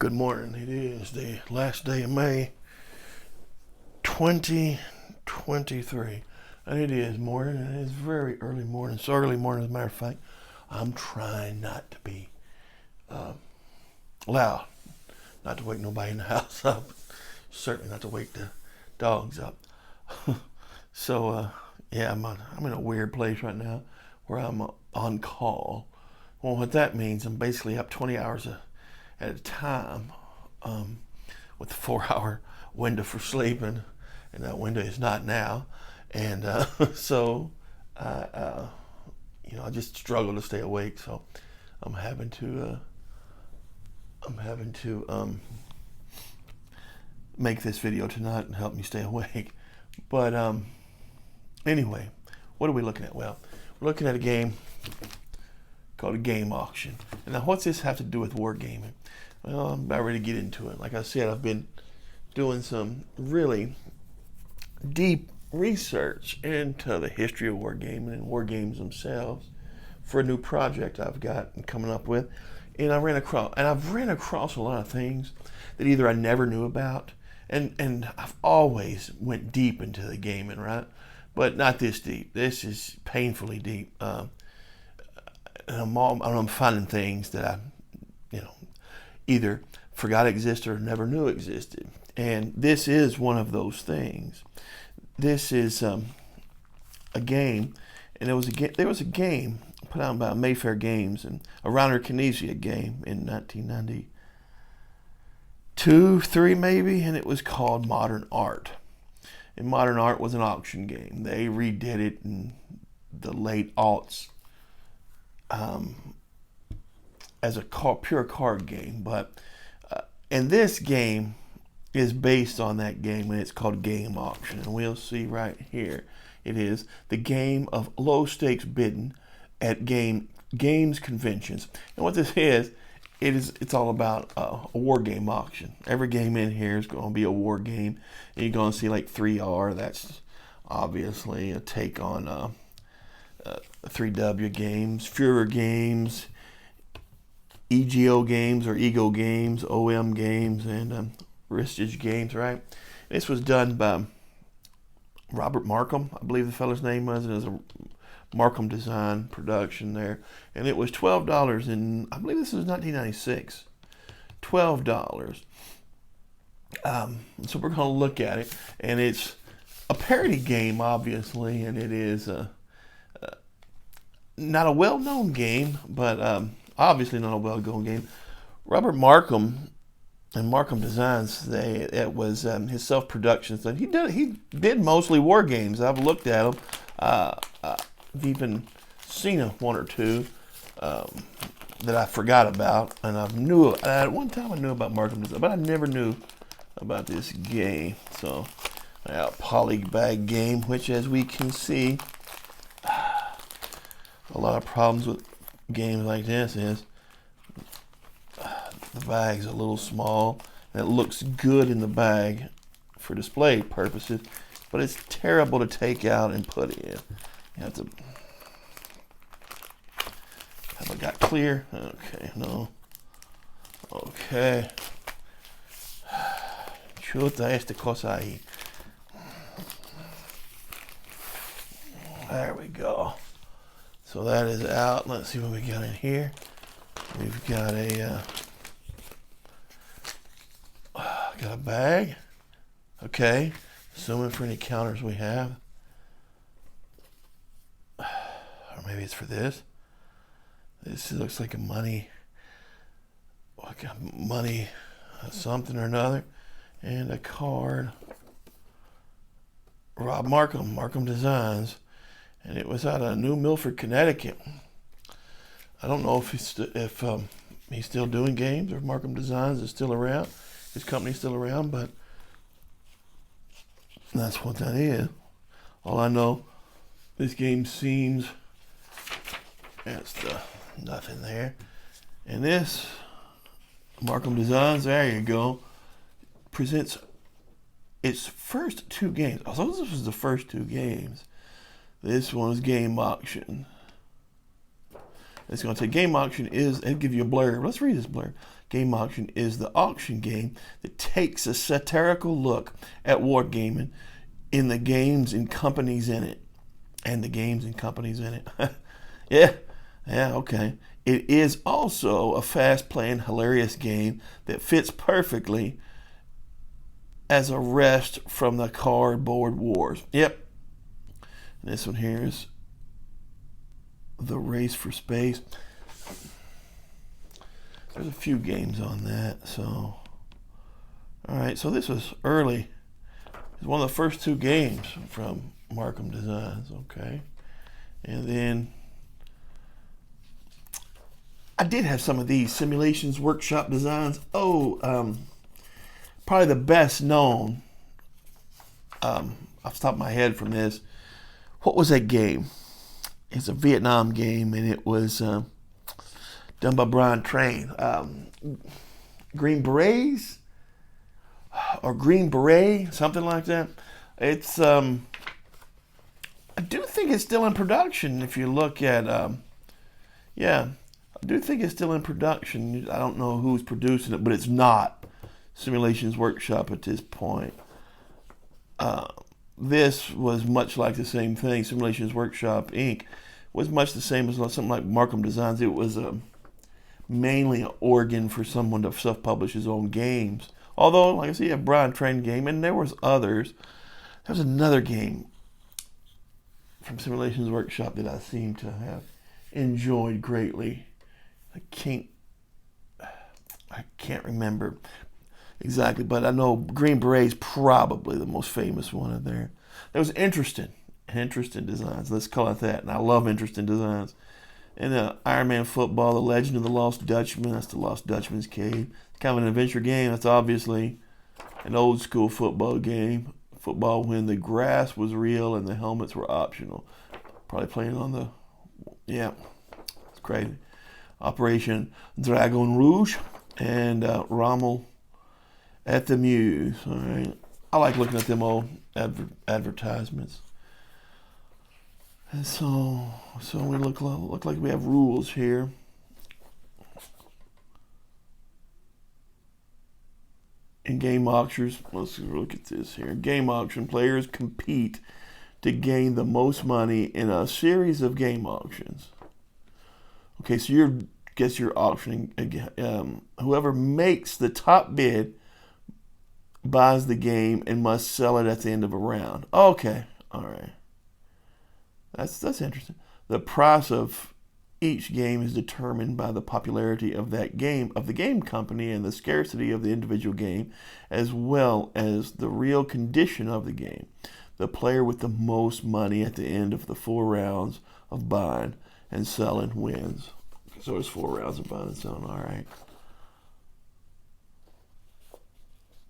Good morning. It is the last day of May 2023. And it is morning, and it is very early morning. So early morning, as a matter of fact, I'm trying not to be loud, not to wake nobody in the house up, certainly not to wake the dogs up. So, yeah, I'm in a weird place right now where I'm on call. Well, what that means, I'm basically up 20 hours at a time with a 4 hour window for sleeping, and that window is not now. And so, I just struggle to stay awake. So I'm having to make this video tonight and help me stay awake. But anyway, what are we looking at? Well, we're looking at a game called a game auction. And now, what's this have to do with wargaming? Well, I'm about ready to get into it. Like I said, I've been doing some really deep research into the history of wargaming and wargames themselves for a new project I've got coming up with. And I've ran across a lot of things that either I never knew about, and I've always went deep into the gaming, right? But not this deep. This is painfully deep. And I'm finding things that I, either forgot existed or never knew existed. And this is one of those things. This is a game, and there was a game put out by Mayfair Games and a Reiner Knizia game in 1992, 3 maybe, and it was called Modern Art. And Modern Art was an auction game. They redid it in the late aughts as a pure card game, but and this game is based on that game, and it's called Game Auction. And we'll see right here, it is the game of low stakes bidding at games conventions. And what this is, it's all about a war game auction. Every game in here is going to be a war game, and you're going to see like 3R. That's obviously a take on 3W games, Führer games, EGO games or Ego games, OM games, and Ristage games, right? This was done by Robert Markham, I believe the fellow's name was. It was a Markham Design production there. And it was $12 in, I believe this was 1996. $12. So we're going to look at it. And it's a parody game, obviously, and it is not a well-known game, but obviously not a well-known game. Robert Markham and Markham Designs, it was his self-production stuff. He did mostly war games. I've looked at them. I've even seen one or two that I forgot about, and at one time I knew about Markham Design, but I never knew about this game. So, polybag game, which, as we can see, a lot of problems with games like this is the bag's a little small, and it looks good in the bag for display purposes, but it's terrible to take out and put in. You have to. Have I got clear? Okay, no. Okay. Chuta esta cosa ahí. There we go. So that is out. Let's see what we got in here. We've got a bag. Okay. Assuming for any counters we have. Or maybe it's for this. This looks like a money something or another. And a card. Rob Markham Designs. And it was out of New Milford, Connecticut. I don't know if he's still doing games, or if Markham Designs is still around. His company's still around, but that's what that is. All I know, this game seems, that's nothing there. And this, Markham Designs, there you go, presents its first 2 games. I thought this was the first 2 games. This one's Game Auction. It's going to say Game Auction it'll give you a blurb. Let's read this blurb. Game Auction is the auction game that takes a satirical look at wargaming in the games and companies in it. Yeah, okay. It is also a fast-playing, hilarious game that fits perfectly as a rest from the cardboard wars. Yep. And this one here is the race for space. There's a few games on that. So, all right. So this was early. It's one of the first two games from Markham Designs. Okay. And then I did have some of these Simulations Workshop Designs. Probably the best known off the top of my head from this. What was that game? It's a Vietnam game, and it was done by Brian Train. Green Berets or Green Beret, something like that. It's I do think it's still in production. If you look at I do think it's still in production. I don't know who's producing it, but it's not Simulations Workshop at this point. This was much like the same thing. Simulations Workshop Inc. was much the same as something like Markham Designs. It was mainly an organ for someone to self-publish his own games. Although, like I said, you have Brian Train game, and there was others. There was another game from Simulations Workshop that I seem to have enjoyed greatly. I can't remember exactly, but I know Green Beret is probably the most famous one in there. There was interesting designs. Let's call it that. And I love interesting designs. And the Iron Man football, the Legend of the Lost Dutchman. That's the Lost Dutchman's Cave. It's kind of an adventure game. That's obviously an old school football game. Football when the grass was real and the helmets were optional. Probably playing on the, it's crazy. Operation Dragon Rouge and Rommel at the Muse. All right, I like looking at them old advertisements. And so we look like we have rules here. In game auctions, let's look at this here. Game auction players compete to gain the most money in a series of game auctions. Okay, so you're auctioning again. Whoever makes the top bid buys the game and must sell it at the end of a round. Okay, all right. That's interesting. The price of each game is determined by the popularity of that game, of the game company, and the scarcity of the individual game, as well as the real condition of the game. The player with the most money at the end of the 4 rounds of buying and selling wins. So it's 4 rounds of buying and selling. All right.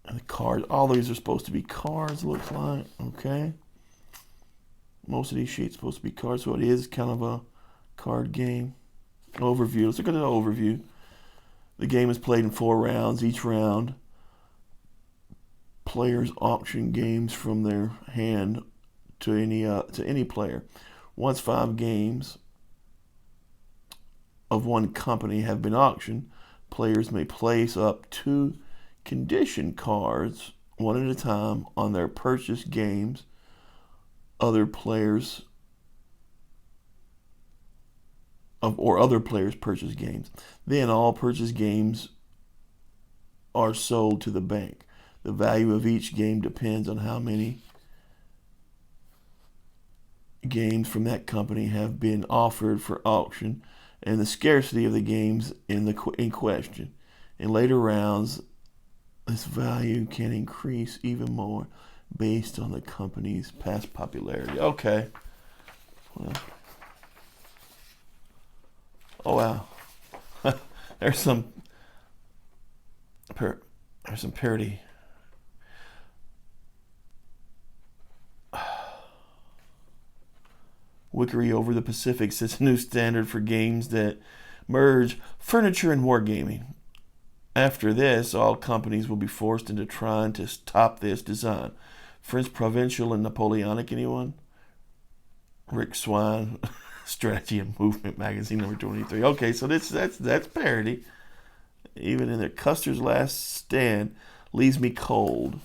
And the cards. All these are supposed to be cards, looks like. Okay. Most of these sheets are supposed to be cards, so it is kind of a card game. Overview. Let's look at the overview. The game is played in 4 rounds. Each round, players auction games from their hand to any player. Once 5 games of one company have been auctioned, players may place up 2 condition cards one at a time on their purchased games. Other players purchase games. Then all purchased games are sold to the bank. The value of each game depends on how many games from that company have been offered for auction and the scarcity of the games in question. In later rounds, this value can increase even more based on the company's past popularity. Okay. Well. Oh wow. There's some parody. Wickery over the Pacific sets a new standard for games that merge furniture and wargaming. After this, all companies will be forced into trying to top this design. French Provincial and Napoleonic, anyone? Rick Swine, Strategy and Movement Magazine, number 23. Okay, so that's parody. even in their Custer's last stand leaves me cold.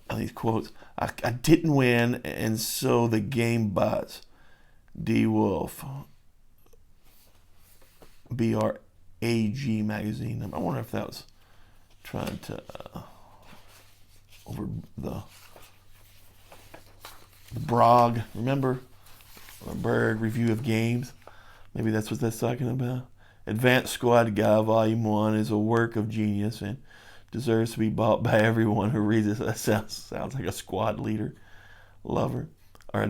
And these quotes, I didn't win, and so the game butts. D. Wolf, BRAG magazine. I wonder if that was trying to over the Brog, remember? Or Berg review of games. Maybe that's what that's talking about. Advanced Squad Guy Volume 1 is a work of genius and deserves to be bought by everyone who reads it. That sounds like a squad leader, lover, or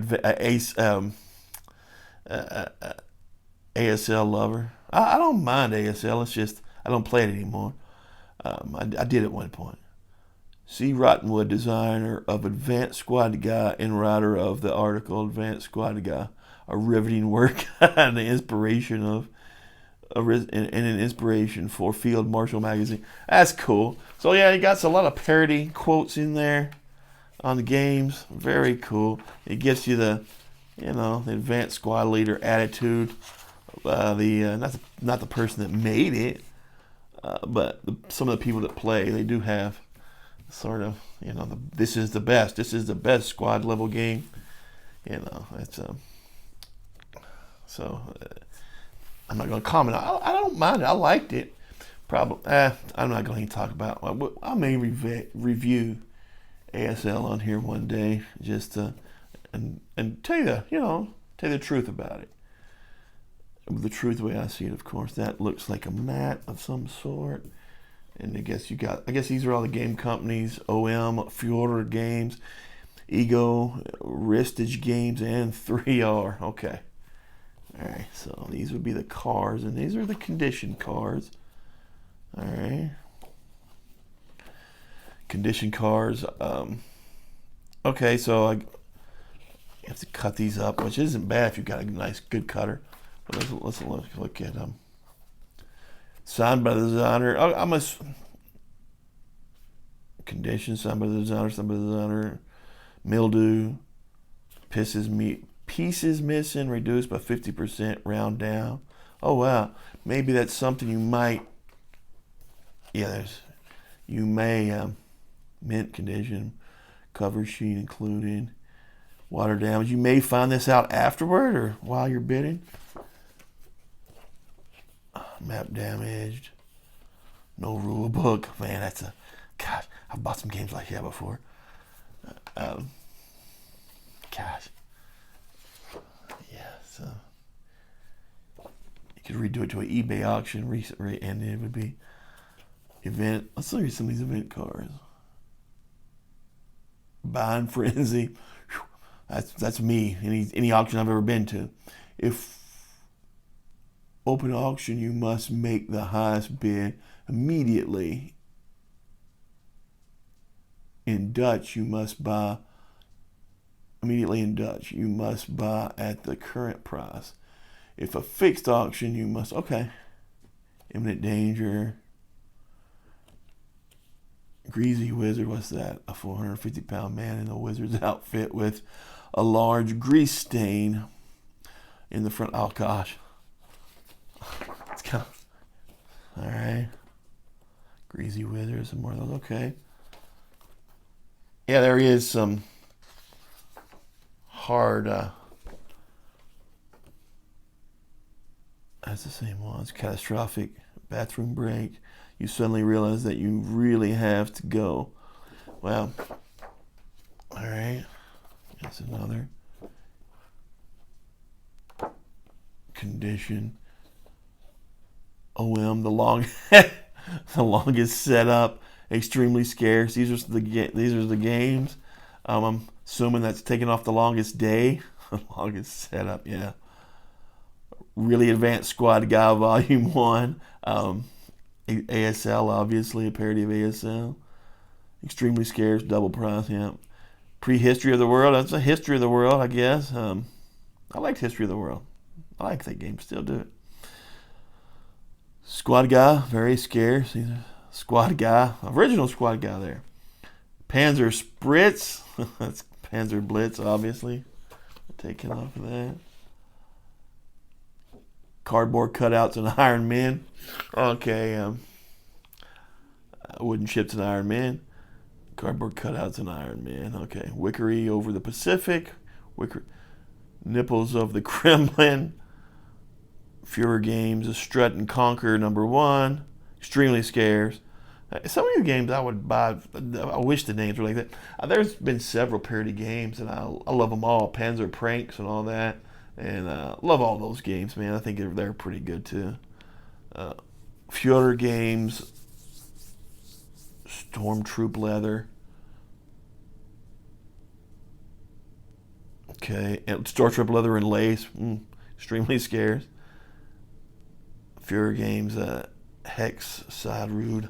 ASL lover. I don't mind ASL. It's just I don't play it anymore. I did at one point. C. Rottenwood, designer of Advanced Squad Guy and writer of the article Advanced Squad Guy, a riveting work and the inspiration of and an inspiration for Field Marshal magazine. That's cool. So yeah, you got a lot of parody quotes in there on the games. Very cool. It gets you the, the advanced squad leader attitude. Not the person that made it, but some of the people that play, they do have sort of, this is the best. This is the best squad level game. It's I'm not going to comment. I don't mind it. I liked it. Probably. I'm not going to talk about it. I may review ASL on here one day, just to and tell you the truth about it. The truth, the way I see it, of course. That looks like a mat of some sort. And I guess these are all the game companies: OM, Fjorder Games, Ego, Ristage Games, and 3R. Okay. All right, so these would be the cars, and these are the condition cars. All right. Condition cars. Okay, so you have to cut these up, which isn't bad if you've got a nice, good cutter. But let's look at them. Signed by the designer. Condition, signed by the designer, Mildew, pieces missing, reduced by 50%, round down. Oh wow, maybe that's something you might. Yeah, mint condition, cover sheet included, water damage. You may find this out afterward or while you're bidding. Map damaged, no rule book. Man, gosh, I've bought some games like that before. Gosh. Yeah, so you could redo it to an eBay auction and it would be event. Let's look at some of these event cards. Buying frenzy. That's me. Any auction I've ever been to. If open auction, you must make the highest bid immediately. In Dutch, you must buy immediately. In Dutch, you must buy at the current price. If a fixed auction, you must, okay. Imminent danger. Greasy Wizard, what's that? A 450-pound man in a wizard's outfit with a large grease stain in the front. Oh, gosh. It's kind of, all right. Greasy Wizard, some more of those, okay. Yeah, there is some hard, that's the same one. It's catastrophic bathroom break. You suddenly realize that you really have to go. Well, all right. That's another condition. OM, the longest setup, extremely scarce. These are the games. I'm assuming that's taken off the longest day, the longest setup. Yeah. Really Advanced Squad Guy Volume 1. ASL, obviously, a parody of ASL. Extremely scarce, double price, yeah. Prehistory of the World, that's a history of the world, I guess. I liked History of the World. I like that game, still do it. Squad Guy, very scarce. Squad Guy, original Squad Guy there. Panzer Spritz, that's Panzer Blitz, obviously. Taken off of that. Cardboard cutouts and Iron Men. Okay, Wooden ships and Iron Man. Cardboard cutouts and Iron Man. Okay. Wickery over the Pacific. Nipples of the Kremlin. Führer Games. Strut and Conquer #1. Extremely Scarce. Some of these games I would buy. I wish the names were like that. There's been several parody games, and I love them all. Panzer Pranks and all that. And love all those games, man. I think they're pretty good, too. Führer Games. Stormtroop Leather. Okay, and Stormtroop Leather and Lace. Extremely Scarce. Führer Games. Hex Side Road.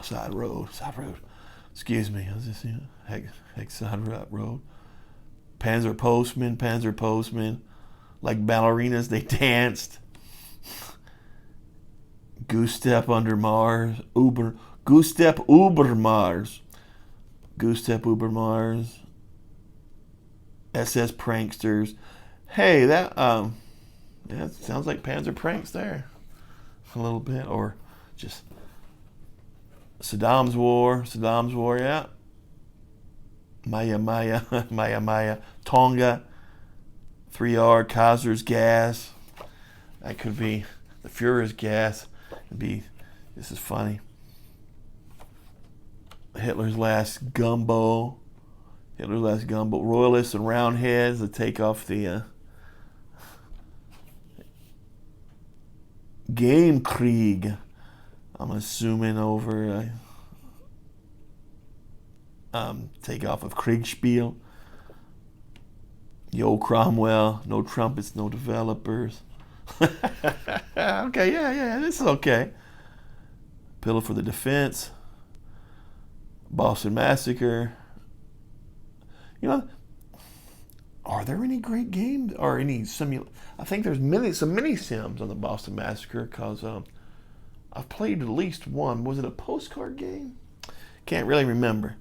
Side road. Excuse me. I was just Hex Side Road. Panzer Postman. Like ballerinas, they danced. Goose Step Under Mars. Goose Step Uber Mars. SS Pranksters. Hey, that sounds like Panzer Pranks there. A little bit. Or just Saddam's War, yeah. Maya. Tonga. 3R, Kaiser's Gas. That could be the Führer's Gas. This is funny. Hitler's Last Gumbo. Royalists and Roundheads to take off the Game Krieg. I'm assuming over take off of Kriegspiel. Yo Cromwell, no trumpets, no developers. Okay, yeah, this is okay. Pillow for the Defense. Boston Massacre. Are there any great games or any I think there's some mini sims on the Boston Massacre because I've played at least one. Was it a postcard game? Can't really remember.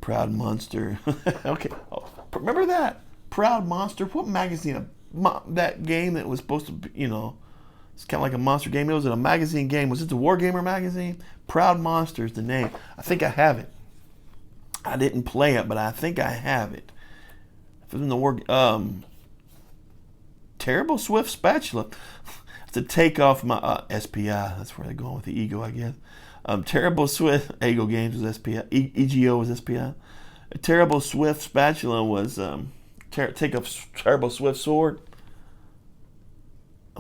Proud Monster. Okay. Oh, remember that? Proud Monster. What magazine? That game that was supposed to be, it's kind of like a monster game. It was in a magazine game. Was it the Wargamer magazine? Proud Monster is the name. I think I have it. I didn't play it, but I think I have it. If it was in the Terrible Swift Spatula. It's a takeoff my SPI. That's where they're going with the ego, I guess. Terrible Swift Ego Games was SPI. EGO was SPI. A Terrible Swift Spatula was takeoff Terrible Swift Sword,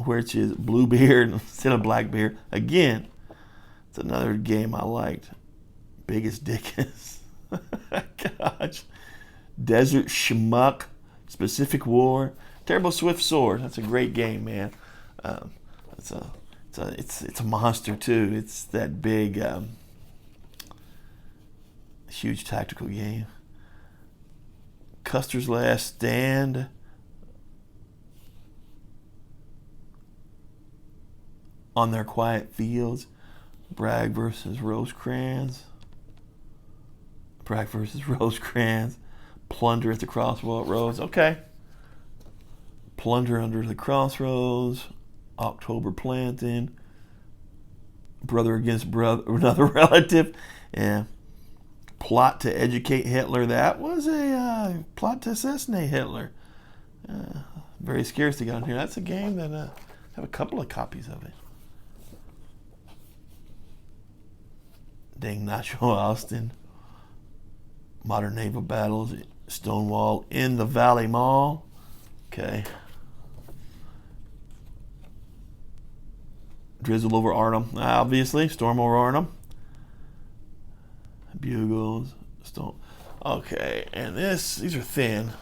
which is Bluebeard instead of Blackbeard. Again, it's another game I liked. Biggest Dickens. Gosh. Desert Schmuck. Specific War. Terrible Swift Sword. That's a great game, man. It's a monster too. It's that big, huge tactical game. Custer's Last Stand. On Their Quiet Fields. Bragg versus Rosecrans. Plunder at the Crossroads. Okay. Plunder Under the Crossroads. October Planting. Brother Against Brother, Another Relative. Yeah. Plot to Educate Hitler. That was a plot to assassinate Hitler. Very scarce to get on here. That's a game that I have a couple of copies of it. Dang Nacho Austin. Modern Naval Battles. Stonewall in the Valley Mall. Okay. Drizzle over Arnhem, obviously. Storm over Arnhem. Bugles. Okay, and these are thin.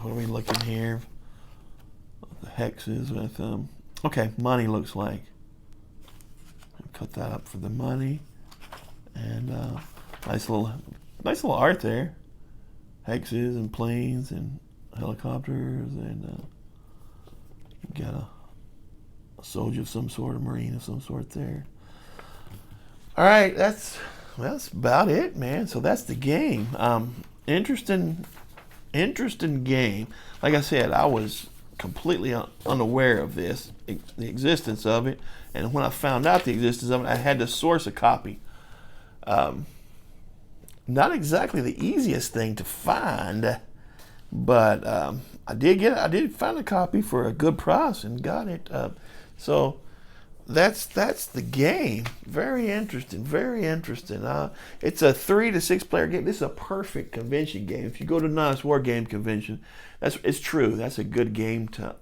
What are we looking here? The hexes with okay, money looks like. Cut that up for the money. And nice little art there. Hexes and planes and helicopters and you got a soldier of some sort, a marine of some sort there. All right, that's about it, man. So that's the game. Interesting game. Like I said, I was completely unaware of this, the existence of it. And when I found out the existence of it, I had to source a copy. Not exactly the easiest thing to find, but I did get it. I did find a copy for a good price and got it. So that's the game. Very interesting. Very interesting. It's a 3 to 6 player game. This is a perfect convention game. If you go to Nice War Game Convention, it's true. That's a good game to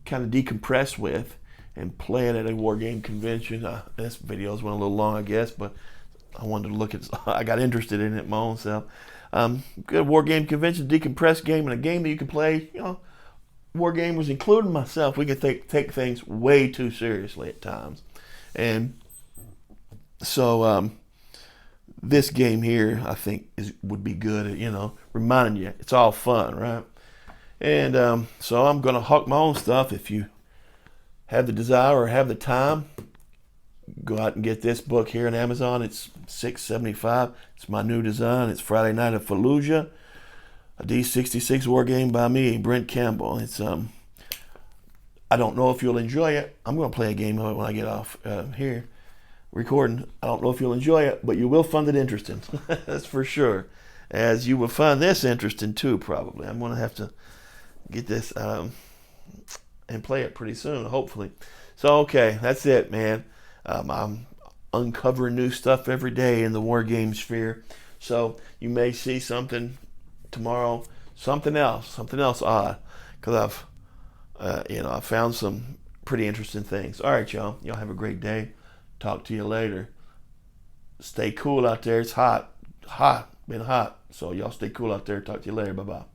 kind of decompress with and play it at a war game convention. This video's went a little long, I guess, but I wanted to look at. I got interested in it my own self. Good war game convention, decompressed game, and a game that you can play. War gamers, including myself, we can take things way too seriously at times, and so this game here, I think, would be good at reminding you it's all fun, right? And so I'm gonna hawk my own stuff. If you have the desire or have the time, go out and get this book here on Amazon. It's $6.75. It's my new design. It's Friday Night at Fallujah, a D66 war game by me, Brent Campbell. It's I don't know if you'll enjoy it. I'm going to play a game of it when I get off here recording. I don't know if you'll enjoy it, but you will find it interesting. That's for sure. As you will find this interesting too, probably. I'm going to have to get this and play it pretty soon, hopefully. So, okay, that's it, man. I'm uncovering new stuff every day in the war game sphere. So you may see something tomorrow, something else odd, because I've found some pretty interesting things. All right, y'all. Y'all have a great day. Talk to you later. Stay cool out there. It's hot, been hot. So y'all stay cool out there. Talk to you later. Bye bye.